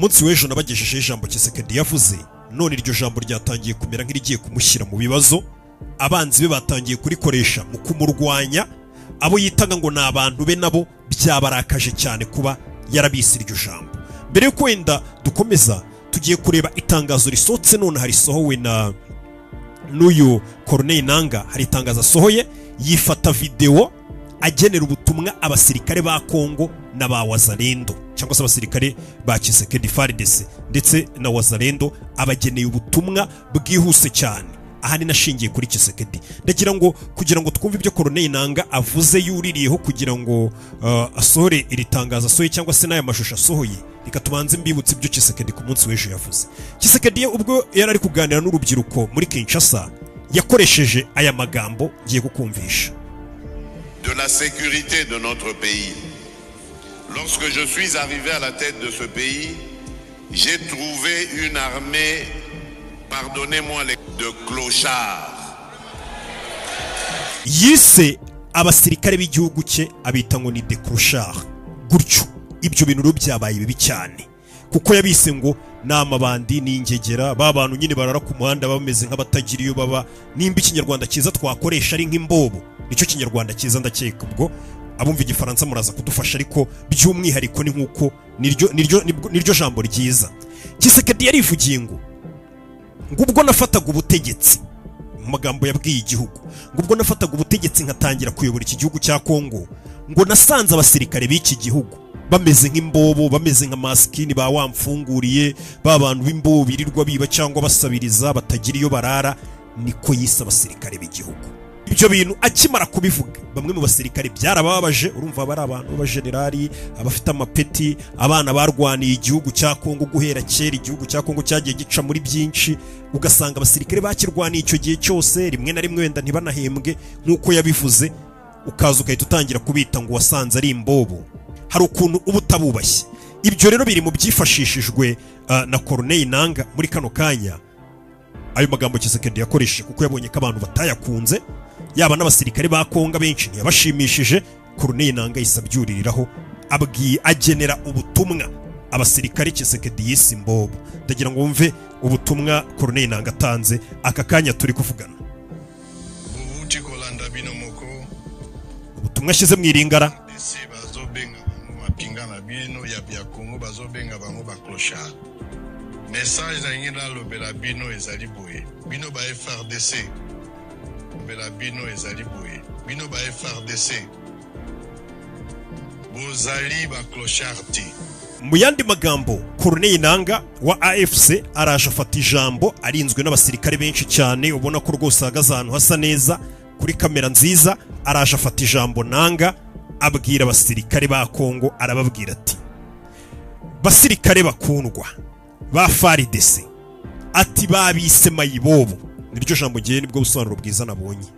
munsi w'ejo nabagejeje ijambo Tshisekedi yavuze, none iryo jambo ryatangiye kumera nk'irigiye kumushyira mu bibazo. Abanzi be batangiye kurikoresha mu kumurwanya, abo yitanga ngo ni abantu be nabo byabarakaje cyane kuba yarabise iryo jambo. Mbere yo kwenda dukomeza, tugiye kureba itangazo risohotse none hari sohowe na n'uyu Corneille Nangaa. Hari itangazo asohoye yifata video agenera ubutumwa abasirikare ba Kongo na ba Wazalendo, cyangwa se abasirikare ba Tshisekedi FARDC ndetse na Wazalendo, abageneye ubutumwa bwihuse cyane. Aha ni nashingiye kuri Tshisekedi. Ndagira ngo kugira ngo twumve ibyo Corneille Nangaa avuze yuririyeho kugira ngo asohore iri tangazo asohoye cyangwa se n'aya mashusho asohoye, reka tubanze mbibutse ibyo Tshisekedi ku munsi w'ejo yavuze. Tshisekedi ubwo yari ari kuganira n'urubyiruko muri Kinshasa yakoresheje aya magambo ngiye kukumvisha. De la sécurité de notre pays. Lorsque je suis arrivé à la tête de ce pays, j'ai trouvé une armée, pardonnez-moi, de clochards. Yise abasirikare b'igihugu cye abita ngo ni de clochards. Gutyo ibyo bintu byabaye bibi cyane, kuko yabise ngo n'amabandi n'ingegera, babantu nyine barara ku muhanda bameze nk'abatagira iyo baba. Nimba ikinyarwanda cyiza twakoresha ari nk'imbobo, nicyo kinyarwanda cyiza ndakeka. Ubwo abumva igifaransa muraza kudufasha, ariko by'umwihariko ni nkuko niryo jambo ryiza. Tshisekedi yarivugiye ngo ubwo nafataga ubutegetsi, mu magambo yabwiye igihugu, ngo ubwo nafataga ubutegetsi nkatangira kuyobora iki gihugu cya Kongo, ngo nasanze abasirikare b'iki gihugu bameze nk'imbobo, bameze nka maskini ba wamfunguriye, babantu b'imbobo birirwa biba cyangwa basabiriza batagira iyo barara. Niko yise abasirikare b'igihugu. Ibyo bintu akimara kubivuga, bamwe mu basirikare byarababaje. Urumva bari abantu b'abajenerali, abafite amapeti, abana barwaniye igihugu cya Kongo guhera kera. Igihugu cya Kongo cyagiye gica muri byinshi, ugasanga abasirikare bakirwaniye icyo gihe cyose, rimwe na rimwe wenda ntibanahembwe nk'uko yabivuze, ukaza ukahita utangira kubita ngo wasanze ari imbobo. Hari ukuntu uba utabubashye. Ibyo rero biri mu byifashishijwe na Corneille Nangaa muri kano kanya. Ayo magambo Tshisekedi yakoresheje kuko yabonye ko abantu batayakunze, yaba n'abasirikare ba Kongo benshi ntiyabashimishije. Corneille Nangaa yisabyuririraho agenera ubutumwa abasirikare Tshisekedi yise imbobo. Ndagira ngo wumve ubutumwa Corneille Nangaa atanze aka kanya turi kuvugana. Ubutumwa ashyize mu iringara. Message na lobela bino ezali boye. Bino ba FARDC. Lobela bino ezali boye. Bino ba FARDC. Bozali ba clochards. Mu yandi magambo, Corneille Nangaa wa AFC araje afata ijambo arinzwe n'abasirikare benshi cyane, ubona ko rwose ahagaze ahantu hasa neza kuri kamera nziza. Araje afata ijambo Nangaa abwira abasirikare ba Kongo, arababwira ati: basirikare bakundwa ba FARDC, ati babise mayibobo. Niryo jambo ngiye nibwo busobanuro bwiza nabonye.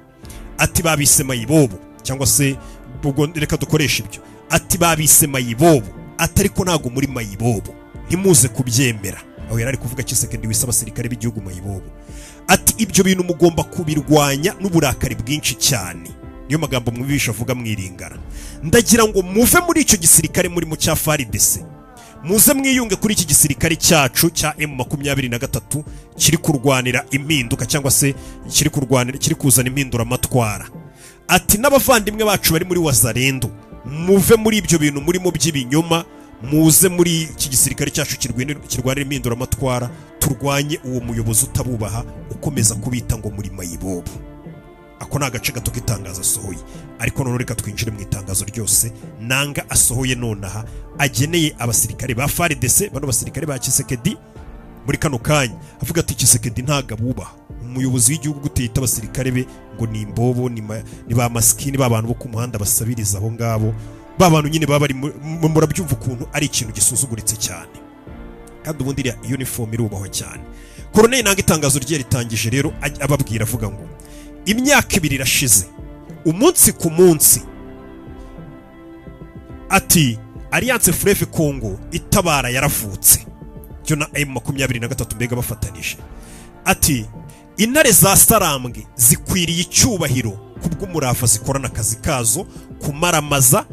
Ati babise mayibobo, cyangwa se ubwo reka dukoresha ibyo. Ati babise mayibobo, atariko nago muri mayibobo, ntimuze kubyemera. Aho yari ari kuvuga Tshisekedi wisa abasirikare b'igihugu mayibobo. Ati ibyo bintu mugomba kubirwanya n'uburakari bwinshi cyane. Niyo magambo mwibisha avuga mwiringara. Ndagira ngo muve muri icyo gisirikare muri mu cya FARDC, muze mwiyunge kuri iki gisirikare cyacu cya M23 kiri kurwanira impinduka, cyangwa se kiri kuzana impinduramatwara. Ati n'abavandimwe bacu bari muri Wazalendo, muve muri ibyo bintu murimo by'ibinyoma, muze muri iki gisirikare cyacu kirwanira impinduramatwara, turwanye uwo muyobozi utabubaha ukomeza kubita ngo muri mayibobo. Ako ni agace gato k'itangazo asohoye, ariko none reka twinjire mu itangazo ryose Nangaa asohoye nonaha ageneye abasirikare ba FARDC, bano basirikare ba Tshisekedi muri kano kanya. Avuga ati Tshisekedi ntago abubaha, umuyobozi w'igihugu gutita abasirikare be ngo ni imbobo, ni ba maskini, babantu bo ku muhanda basabiriza abo ngabo, babantu nyine baba bari murabyumva ukuntu ari ikintu gisuzuguritse cyane, kandi ubundi iriya uniform irubahwa cyane. Corneille Nangaa itangazo rye ritangije rero ababwira avuga ngo imyaka 2 irashize umunsi ku munsi, ati Alliance Fleuve Congo itabara yaravutse, byo na M23 mbega bafatanije. Ati intare za Sarambwe zikwiriye icyubahiro kubw'umurava zikorana akazi kazo, kumaramaza,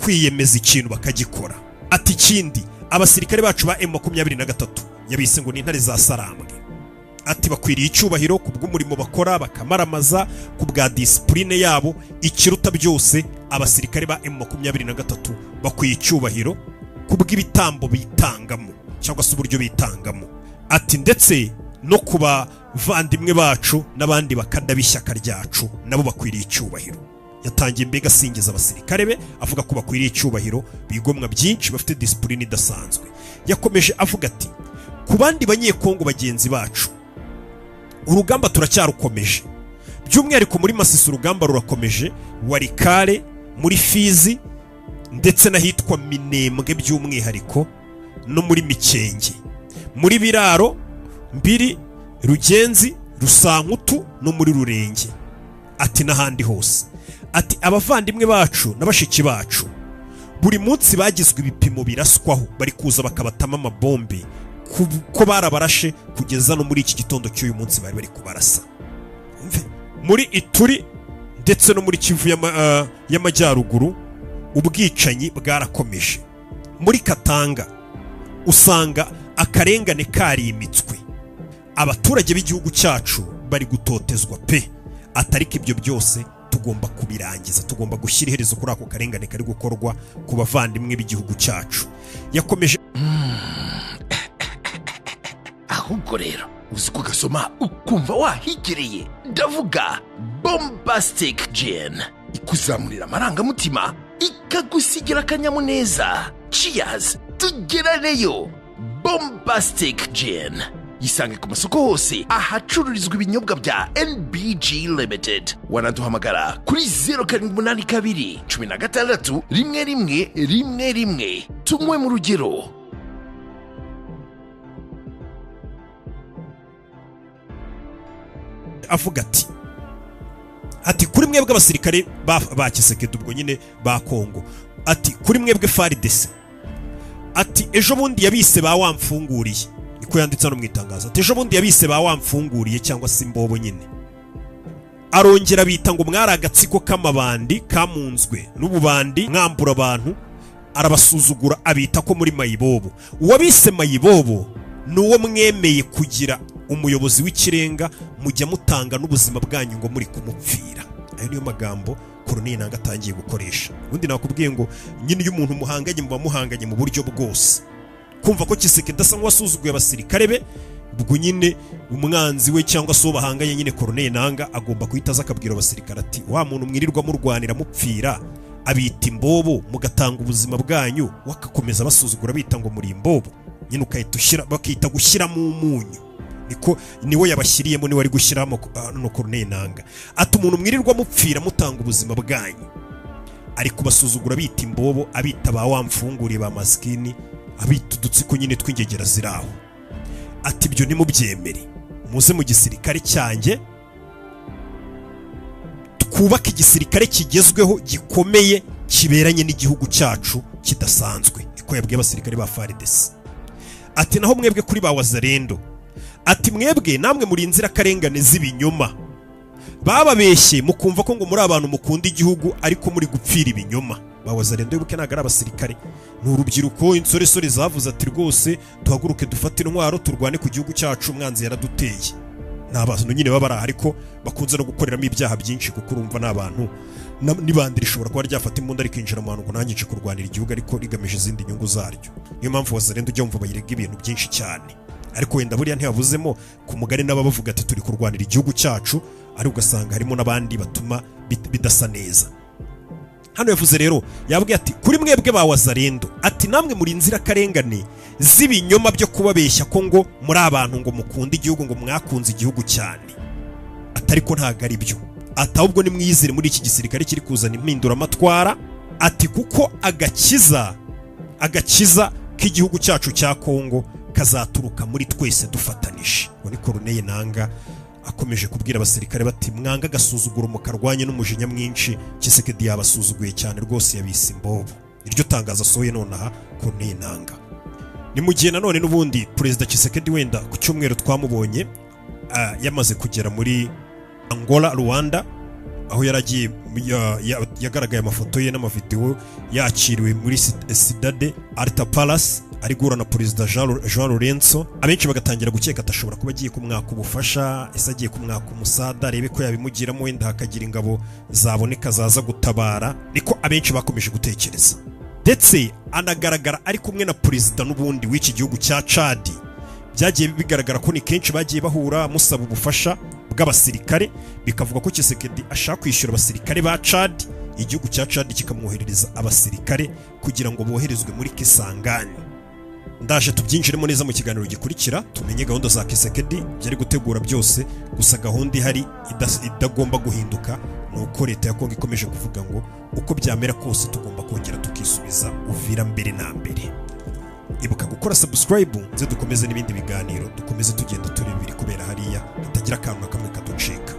kwiyemeza ikintu bakagikora. Ati ikindi abasirikare bacu ba M23 yabise ngo ni intare za Sarambwe. Ati bakwiriye icyubahiro kubw'umurimo bakora bakamaramaza kubwa discipline yabo, ikiruta byose abasirikare ba M23 bakwiye icyubahiro kubw'ibitambo bitangamo cyangwa se uburyo bitangamo. Ati ndetse no kuba vandimwe bacu n'abandi bakadabishyaka ryacu nabo bakwiriye icyubahiro. Yatangiye mbega singiza abasirikare be avuga ko bakwiriye icyubahiro, bigomwa byinshi, bafite discipline idasanzwe. Yakomeje avuga ati ku bandi banyekongo bagenzi bacu urugamba turacyarukomeje, by'umwihariko muri Masisi urugamba rurakomeje, Warikare muri Fizi ndetse n'ahitwa Minembwe by'umwihariko no muri Mikenge, muri Biraro, Mbiri, Rugenzi, Rusankutu no muri Rurenge. Ati n'ahandi hose. Ati abavandimwe bacu n'abashiki bacu buri munsi bagizwe ibipimo biraswaho, bari kuza bakabatama amabombe ko barabarashe kugeza no muri iki gitondo cy'uyu munsi bari kubarasa. Muri Ituri ndetse no muri Kivu y'amajyaruguru ubwicanyi bwarakomeje. Muri Katanga usanga akarengane karimitswe, abaturage b'igihugu cyacu bari gutotezwa pe. Atariko ibyo byose tugomba kubirangiza, tugomba gushyira iherezo kuri ako karengane kari gukorwa ku bavandimwe b'igihugu cyacu. Yakomeje ahubwo rero uzi ko gasoma ukumva wahigereye, ndavuga Bombastic Gin ikuzamurira amarangamutima ikagusigira akanyamuneza. Cheers, tugeraneyo. Bombastic Gin yisange ku masoko hose ahacururizwa ibinyobwa bya NBG Limited. Wanaduhamagara kuri 0782 16 11 tunywe mu rugero. Avuga ati kuri mwebwe abasirikare ba Kisekedi ubwo nyine ba Kongo, ati kuri mwebwe FARDC, ati ejo bundi yabise ba wamfunguriye, niko yanditse no mwitangaza. Ati ejo bundi yabise ba wamfunguriye cyangwa se imbobo nyine. Arongera bita ngo mwari agatsiko k'amabandi kamunzwe n'ububandi mwambura abantu, arabasuzugura abita ko muri mayibobo. Uwabise mayibobo nuwo mwemeye kugira umuyobozi w'ikirenga, mujya mutanga n'ubuzima bwanyu ngo muri kumupfira. Ayo niyo magambo Colonel Nanga atangiye gukoresha. Ubundi nakubwiye ngo nyine iyo umuntu muhanganye muba muhanganye mu buryo bwose. Kumva ko Kisekedi asa nk'uwasuzuguye abasirikare be, ubwo nyine umwanzi we cyangwa se bahanganye nyine Colonel Nanga agomba kuhitaza akabwira abasirikare ati wa muntu mwirirwa murwanira mupfira abita imbobo mugatanga ubuzima bwanyu, wakakomeza basuzugura bita ngo muri imbobo, nyine ukahita ushyira bakita gushyira mu munyu. Niko niwe yabashyiriyemo, niwe ari gushyiramo no Colonel Nanga. Ati umuntu mwirirwa mupfira mutanga ubuzima bwanyu ari kubasuzugura bita imbobo, abita ba wamfunguriye ba maskini, abita udutsiko nyine tw'ingegera ziraho. Ati ibyo nimubyemere, muze mu gisirikare cyanjye twubaka igisirikare kigezweho gikomeye kiberanye n'igihugu cyacu kidasanzwe. Niko yabwiye abasirikare ba FARDC. Ati naho mwebwe kuri ba Wazalendo, ati mwebwe namwe muri inzira karengane z'ibinyoma, bababeshye mukumva ko ngo muri abantu mukunda igihugu ariko muri gupfira ibinyoma. Ba Wazalendo yubuke naga ari abasirikare, ni urubyiruko, insoresore zavuze ati rwose tuhaguruke dufate intwaro turwane ku gihugu cyacu, umwanzi yaraduteye. N'abantu nyine babara ariko bakunze no gukoreramo ibyaha byinshi, kuko urumva n'abantu nibandi rishobora kuba ryafata imbunda rikinjira mu bantu ngo nanyice kurwanira igihugu ariko rigamije izindi nyungu zaryo. Niyo mpamvu Wazalendo ujya wumva bayirega ibintu byinshi cyane, ariko wenda buriya ntiyavuzemo ku mugari n'abavuga ati turi kurwanira igihugu cyacu, ari ugasanga harimo n'abandi batuma bidasa neza. Hano yavuze rero yabwiye ati kuri mwebwe ba Wazalendo, ati namwe muri inzira karengane z'ibinyoma byo kubabeshya ko ngo muri abantu ngo mukunda igihugu, ngo mwakunze igihugu cyane, atari ko ntago ari byo. Ati ahubwo ni mwizere muri iki gisirikare kiri kuzana impinduramatwara. Ati kuko agakiza k'igihugu cyacu cya Kongo kazaturuka muri twese dufatanije. Ngo ni Colonel Nanga akomeje kubwira abasirikare bati mwanga agasuzuguro mukarwanye n'umujinya mwinshi, Kisekedi yabasuzuguye cyane rwose yabise imbobo. Iryo tangazo asohoye nonaha Colonel Nanga. Ni mu gihe nanone n'ubundi Perezida Kisekedi wenda ku cyumweru twamubonye yamaze kugera muri Angola, Rwanda aho yaragiye yagaragaye amafoto ye n'amavideo yakiriwe muri Cidade Alta Palace ari guhura na perezida João Lourenço. Abenshi bagatangira gukeka atashobora kuba agiye kumwaka ubufasha, ese agiye kumwaka umusada arebe ko yabimugiramo, wenda hakagira ingabo zaboneka zaza gutabara. Niko abenshi bakomeje gutekereza, ndetse anagaragara ari kumwe na perezida n'ubundi w'iki gihugu cya Chad. Byagiye bigaragara ko ni kenshi bagiye bahura musaba ubufasha bw'abasirikare, bikavuga ko Tshisekedi ashaka kwishyura abasirikare ba Chad, igihugu cya Chad kikamwoherereza abasirikare kugira ngo boherezwe muri Kisangani. Ndaje tubyinjiremo neza mu kiganiro gikurikira tumenye gahunda za Tshisekedi byari gutegura byose. Gusa gahunda ihari idagomba guhinduka nuko leta ya Kongo ikomeje kuvuga ngo uko byamera kose tugomba kongera tukisubiza Uvira mbere na mbere. Ibuka gukora subscribe nze dukomeze n'ibindi biganiro, dukomeze tugenda tureba biri kubera hariya, hatagira akantu kamwe katucika.